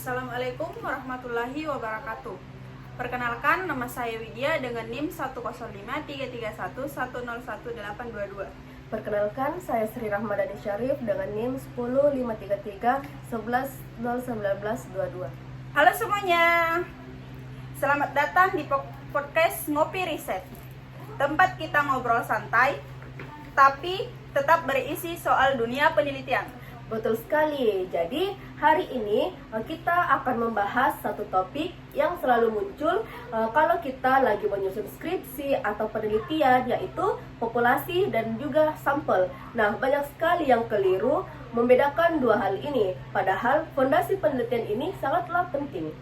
Assalamualaikum warahmatullahi wabarakatuh. Perkenalkan, nama saya Widya dengan NIM 1053331101822. Perkenalkan, saya Sri Rahmadani Syarif dengan NIM 1053311011922. Halo semuanya, selamat datang di podcast Ngopi Riset. Tempat kita ngobrol santai, tapi tetap berisi soal dunia penelitian. Betul sekali. Jadi hari ini kita akan membahas satu topik yang selalu muncul kalau kita lagi menyusun skripsi atau penelitian, yaitu populasi dan juga sampel. Nah, banyak sekali yang keliru membedakan dua hal ini, padahal fondasi penelitian ini sangatlah penting.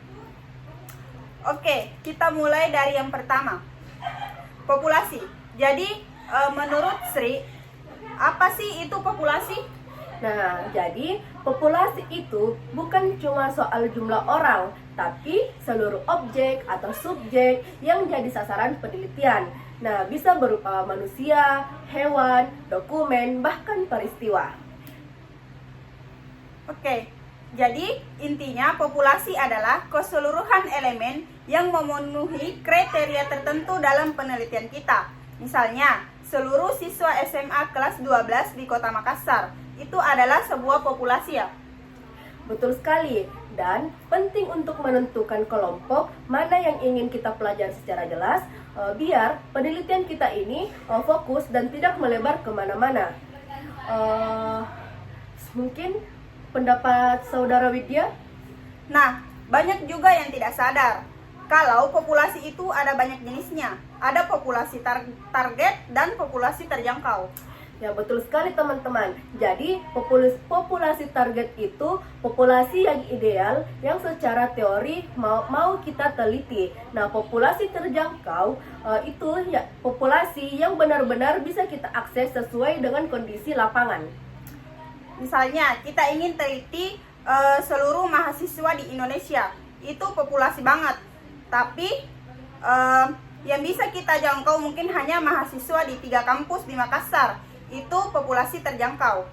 Oke, kita mulai dari yang pertama, populasi. Jadi menurut Sri, apa sih itu populasi? Nah, jadi populasi itu bukan cuma soal jumlah orang, tapi seluruh objek atau subjek yang jadi sasaran penelitian. Nah, bisa berupa manusia, hewan, dokumen, bahkan peristiwa. Oke, jadi intinya populasi adalah keseluruhan elemen yang memenuhi kriteria tertentu dalam penelitian kita. Misalnya, seluruh siswa SMA kelas 12 di Kota Makassar itu adalah sebuah populasi, ya. Betul sekali, dan penting untuk menentukan kelompok mana yang ingin kita pelajari secara jelas, biar penelitian kita ini fokus dan tidak melebar kemana-mana. Mungkin pendapat saudara Widya? Nah, banyak juga yang tidak sadar kalau populasi itu ada banyak jenisnya. Ada populasi target dan populasi terjangkau. Ya, betul sekali teman-teman. Jadi populasi target itu populasi yang ideal yang secara teori mau kita teliti. Nah, populasi terjangkau itu ya populasi yang benar-benar bisa kita akses sesuai dengan kondisi lapangan. Misalnya, kita ingin teliti seluruh mahasiswa di Indonesia. Itu populasi banget. Tapi yang bisa kita jangkau mungkin hanya mahasiswa di 3 kampus di Makassar. Itu populasi terjangkau.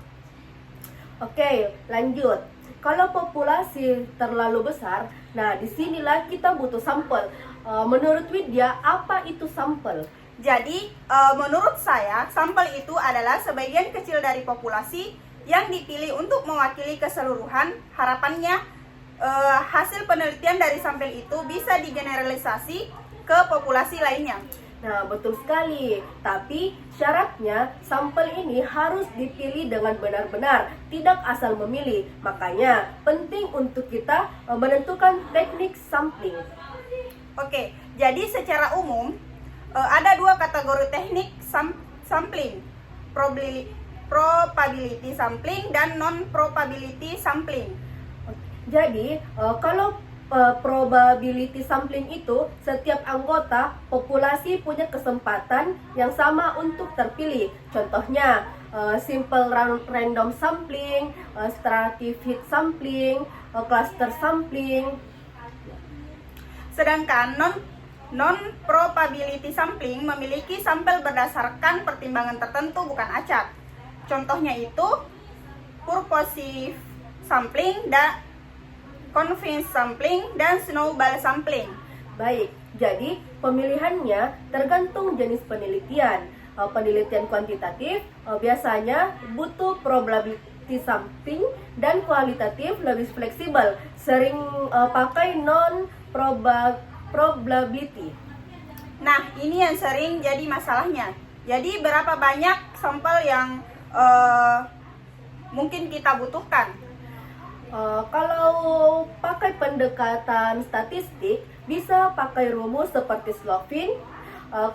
Oke, lanjut. Kalau populasi terlalu besar, nah disinilah kita butuh sampel. Menurut Widya, apa itu sampel? Jadi, menurut saya, sampel itu adalah sebagian kecil dari populasi yang dipilih untuk mewakili keseluruhan. Harapannya, hasil penelitian dari sampel itu bisa digeneralisasi ke populasi lainnya. Nah, betul sekali. Tapi syaratnya sampel ini harus dipilih dengan benar-benar, tidak asal memilih. Makanya penting untuk kita menentukan teknik sampling. Oke, jadi secara umum ada 2 kategori teknik sampling, probability sampling dan non-probability sampling. Jadi kalau probability sampling itu setiap anggota populasi punya kesempatan yang sama untuk terpilih. Contohnya simple random sampling, stratified sampling, cluster sampling. Sedangkan non-probability sampling memiliki sampel berdasarkan pertimbangan tertentu, bukan acak. Contohnya itu purposive sampling dan convex sampling dan snowball sampling. Baik, jadi pemilihannya tergantung jenis penelitian. Penelitian kuantitatif biasanya butuh probability sampling, dan kualitatif lebih fleksibel, sering pakai non-probability. Nah, ini yang sering jadi masalahnya. Jadi berapa banyak sampel yang mungkin kita butuhkan? Kalau pakai pendekatan statistik, bisa pakai rumus seperti Slovin,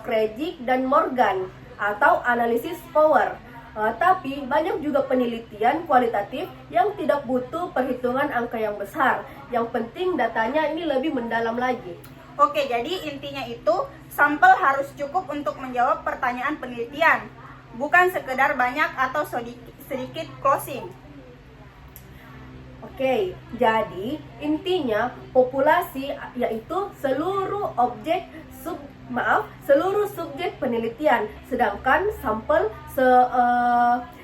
Krejcik, dan Morgan, atau analisis power. Tapi banyak juga penelitian kualitatif yang tidak butuh perhitungan angka yang besar. Yang penting datanya ini lebih mendalam lagi. Oke, jadi intinya itu sampel harus cukup untuk menjawab pertanyaan penelitian, bukan sekedar banyak atau sedikit closing. Oke, jadi intinya populasi yaitu seluruh seluruh subjek penelitian, sedangkan sampel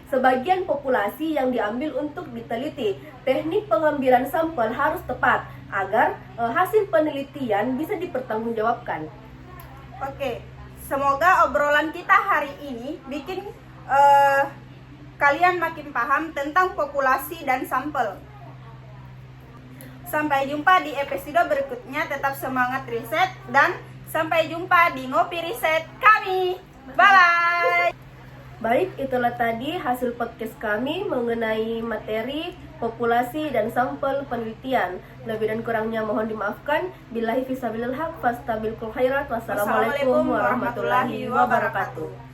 sebagian populasi yang diambil untuk diteliti. Teknik pengambilan sampel harus tepat agar hasil penelitian bisa dipertanggungjawabkan. Oke, semoga obrolan kita hari ini bikin kalian makin paham tentang populasi dan sampel. Sampai jumpa di episode berikutnya. Tetap semangat riset dan sampai jumpa di Ngopi Riset kami. Bye. Baik, itulah tadi hasil podcast kami mengenai materi populasi dan sampel penelitian. Lebih dan kurangnya mohon dimaafkan. Billahi fisabilil haq fastabiqul khairat. Wassalamualaikum warahmatullahi wabarakatuh.